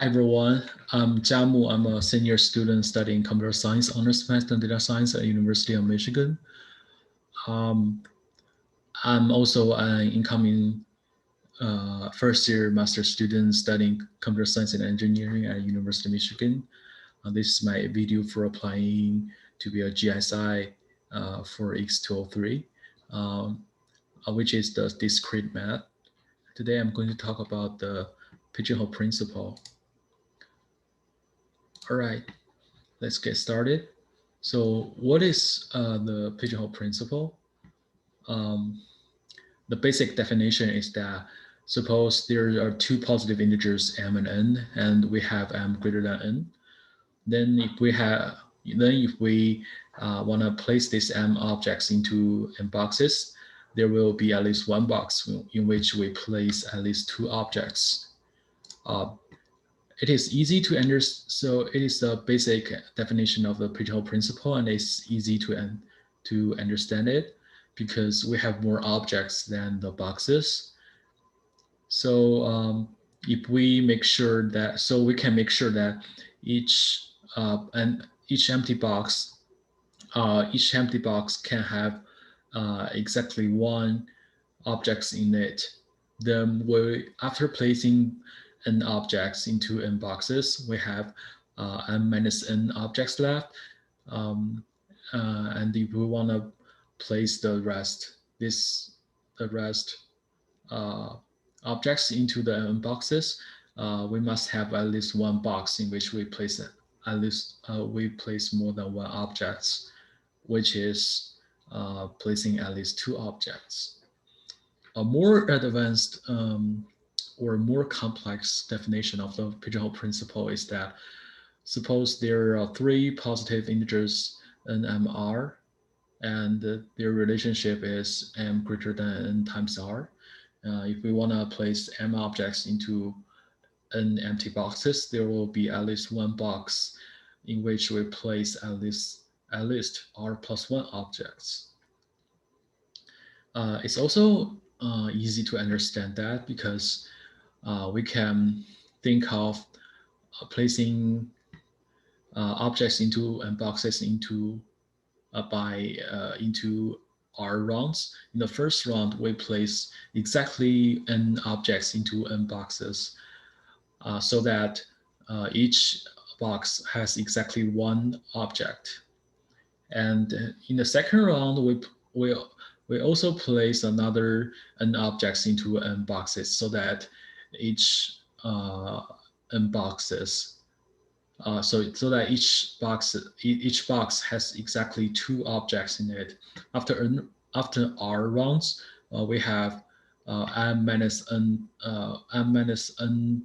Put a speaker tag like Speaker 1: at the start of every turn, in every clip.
Speaker 1: Hi everyone, I'm Jiamu. I'm a senior student studying computer science, honors math and data science at University of Michigan. Um, I'm also an incoming first year master student studying computer science and engineering at University of Michigan. This is my video for applying to be a GSI for EECS203, which is the discrete math. Today I'm going to talk about the pigeonhole principle. All right, let's get started. So what is the pigeonhole principle? Um, the basic definition is that suppose there are two positive integers m and n, and we have m greater than n. Then if we want to place these m objects into m boxes, there will be at least one box in which we place at least two objects. Uh, it is easy to understand. So it is the basic definition of the pigeonhole principle, and it's easy to understand it because we have more objects than the boxes. So if we make sure that, so we can make sure that each and each empty box can have exactly one objects in it. Then after placing n objects into n boxes, we have n minus n objects left. Um, and if we want to place the rest uh, objects into the n boxes, we must have at least one box in which we place we place more than one objects, which is placing at least two objects. A more advanced or more complex definition of the pigeonhole principle is that suppose there are three positive integers n, m, r, and their relationship is m greater than n times r. If we want to place m objects into n empty boxes, there will be at least one box in which we place at least r plus one objects. It's also easy to understand that because we can think of placing objects into and boxes into r rounds. In the first round, we place exactly n objects into n boxes so that each box has exactly one object. And in the second round, we we also place another n objects into n boxes so that each n boxes so that each box has exactly two objects in it. After r rounds, we have m minus n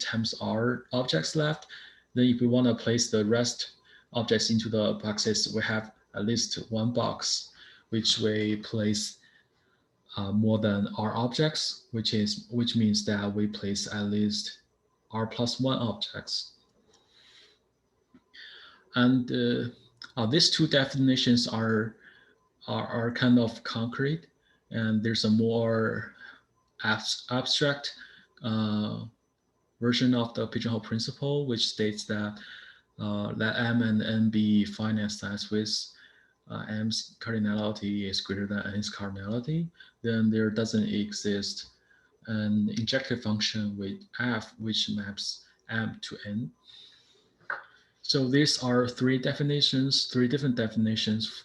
Speaker 1: times r objects left. Then if we want to place the rest objects into the boxes, we have at least one box which we place more than r objects, which means that we place at least r plus one objects. And these two definitions are kind of concrete, and there's a more abstract uh, version of the pigeonhole principle, which states that let m and n be finite sets with m's cardinality is greater than n's cardinality, then there doesn't exist an injective function with f which maps m to n. So these are three different definitions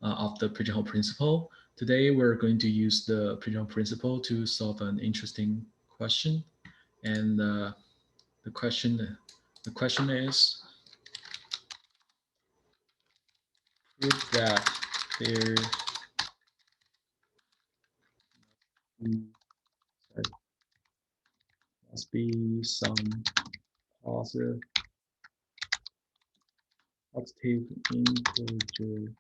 Speaker 1: of the pigeonhole principle. Today, we're going to use the pigeonhole principle to solve an interesting question. And the question, the question is, prove that there must be some positive, positive integer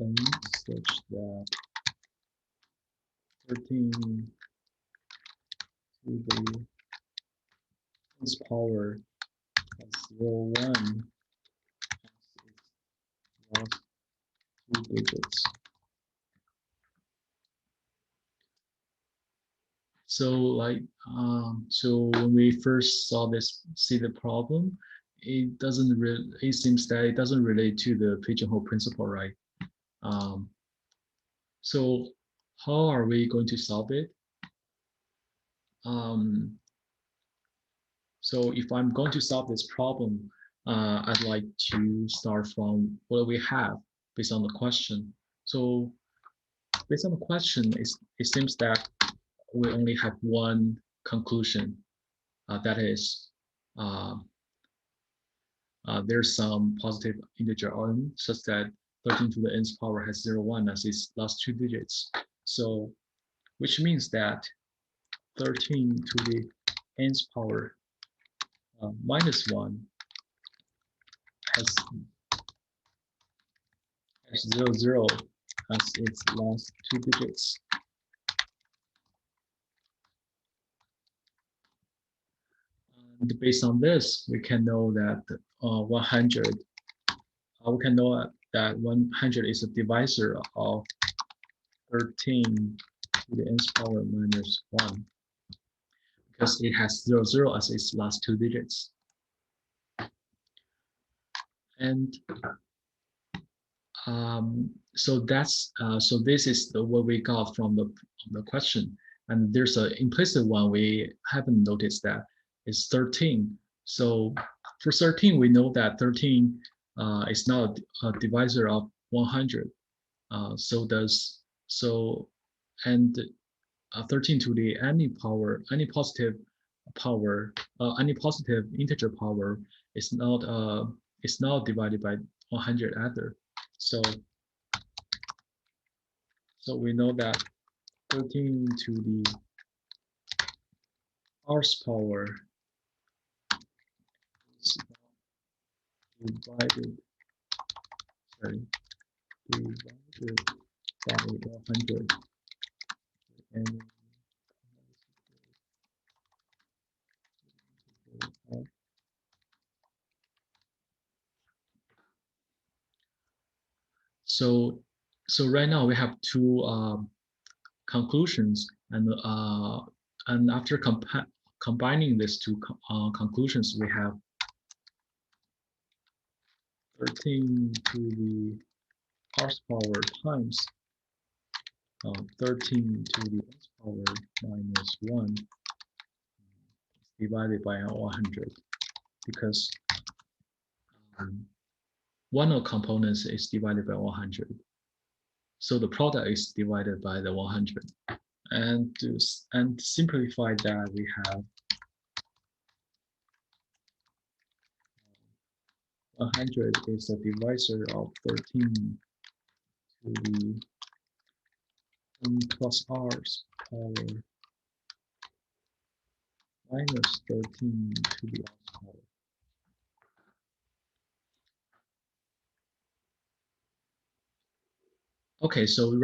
Speaker 1: n such that 13 to the nth power of 0, 1 has its last two digits. So like, so when we first see the problem, it seems that it doesn't relate to the pigeonhole principle, right? Um, so how are we going to solve it? Um, so if I'm going to solve this problem, I'd like to start from what we have based on the question. So based on the question, it seems that we only have one conclusion. That is, uh, there's some positive integer n such that 13 to the nth power has 0, 1 as its last two digits. So, which means that 13 to the nth power minus 1 has, 0, 0 as its last two digits. And based on this, we can know that 100, we can know that 100 is a divisor of 13 to the nth power minus 1 because it has 0, 0 as its last two digits. And so this is what we got from the question. And there's an implicit one we haven't noticed that is 13. So for 13, we know that 13 is not a divisor of 100. So and 13 to the any positive power, any positive integer power is not divided by 100 either. So we know that 13 to the r's power is divided, divided by 100. And so right now we have two conclusions, and after combining these two conclusions, we have 13 to the r's power times 13 to the nth power minus 1 divided by 100, because one of components is divided by 100. So the product is divided by the 100. And to simplify that, we have 100 is a divisor of 13 to the n plus r's power minus 13 to the r's power. Okay, so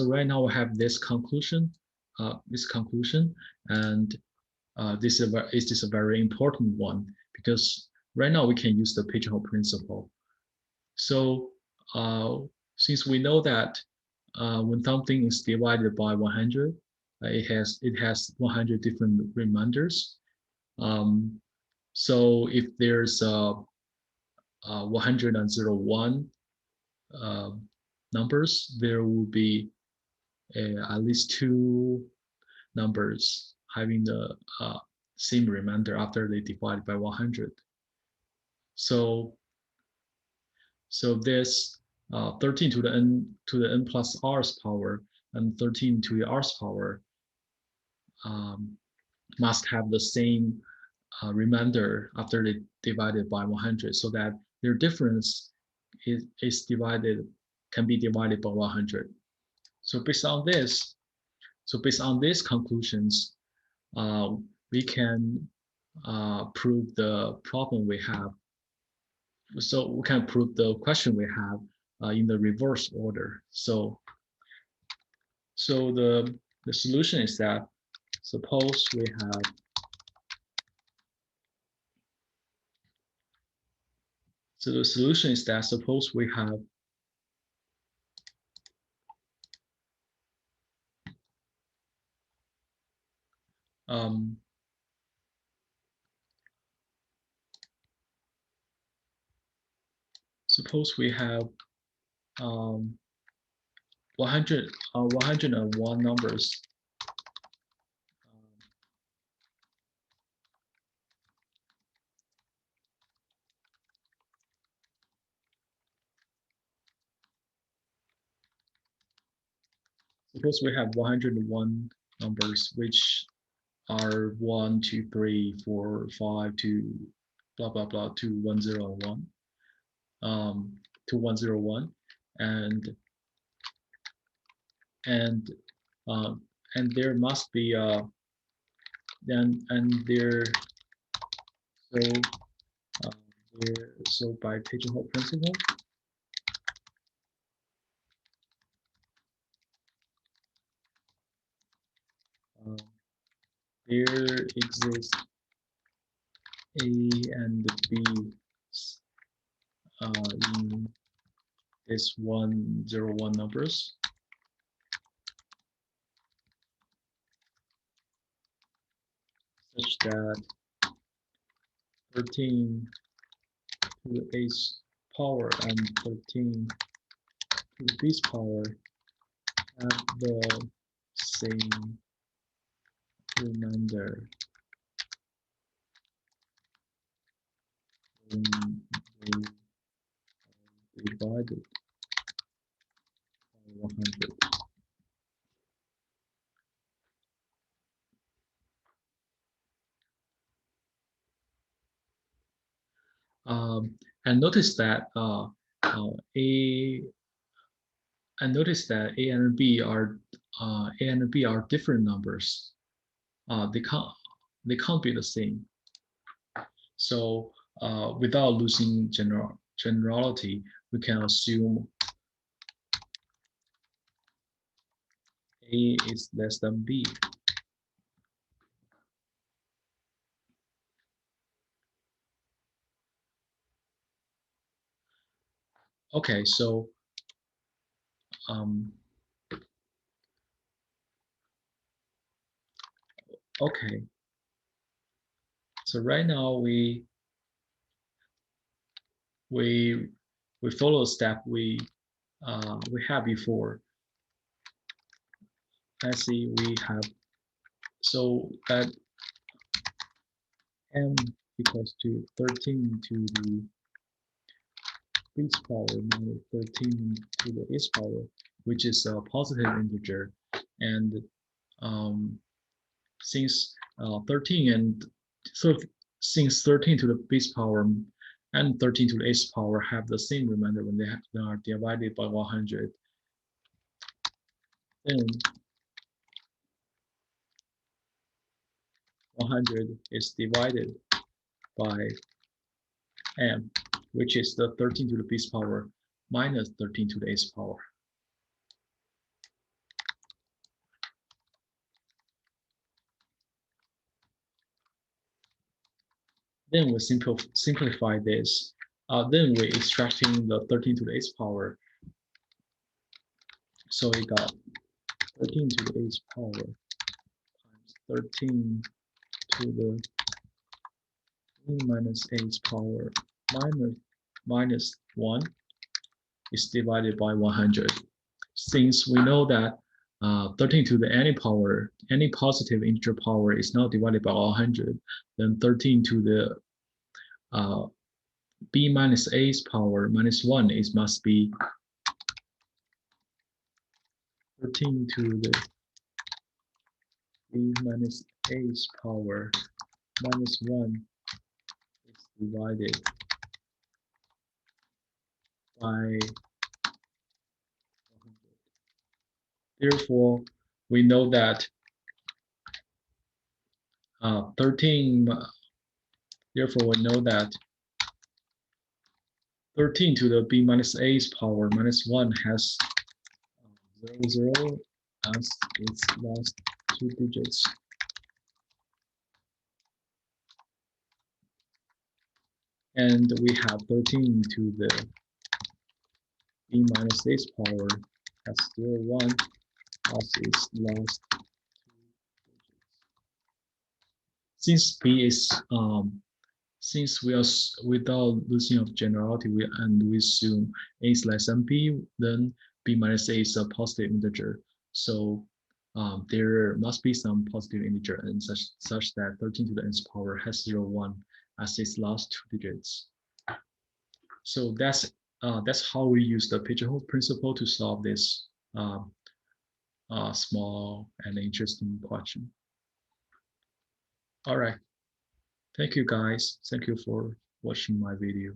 Speaker 1: right now we have this conclusion, and this is a very important one, because right now we can use the pigeonhole principle. So since we know that when something is divided by 100, it has 100 different reminders. So if there's 101 numbers, there will be at least two numbers having the same remainder after they divide by 100. So this 13 to the n plus r's power and 13 to the r's power must have the same remainder after they divided by 100, so that their difference can be divided by 100. So based on these conclusions, we can prove the problem we have. So we can prove the question we have in the reverse order. So the solution is that suppose we have the solution is that suppose we have Um, suppose we have 101 numbers. Suppose we have 101 numbers, which are 1, 2, 3, 4, 5 to blah blah blah to 101, to 101, and and um, and there must be and there so uh, so by pigeonhole principle, um, there exists A and B in this 101 numbers, such that 13 to the base power and 13 to the base power have the same remainder when they divided by 100. And notice that A and notice that A and B are different numbers. They can't be the same. So without losing generality, we can assume A is less than B. Okay, so okay, so right now we follow a step we had before. Let's see, we have so that m equals to 13 to the base power minus 13 to the base power, which is a positive integer, and um, since 13 and so since 13 to the base power and 13 to the base power have the same remainder when they are divided by 100, then 100 is divided by m, which is the 13 to the base power minus 13 to the base power. Then we simplify this. Then we're extracting the 13 to the base power. So we got 13 to the base power times 13 to the e minus base power minus 1 is divided by 100. Since we know that 13 to the any positive integer power is not divided by 100, then 13 to the b minus a's power minus 1 must be 13 to the b minus a's power minus 1 is divided by 100. Therefore, we know that 13. Therefore, we know that 13 to the b minus a's power minus 1 has 0, 0 as its last two digits. And we have 13 to the b minus a's power as 0, 1 as its last two digits. since b is since we are without losing of generality, and we assume a is less than b, then b minus a is a positive integer. So there must be some positive integer and such that 13 to the nth power has 0, 1 as its last two digits. So that's how we use the pigeonhole principle to solve this small and interesting question. All right. Thank you, guys. Thank you for watching my video.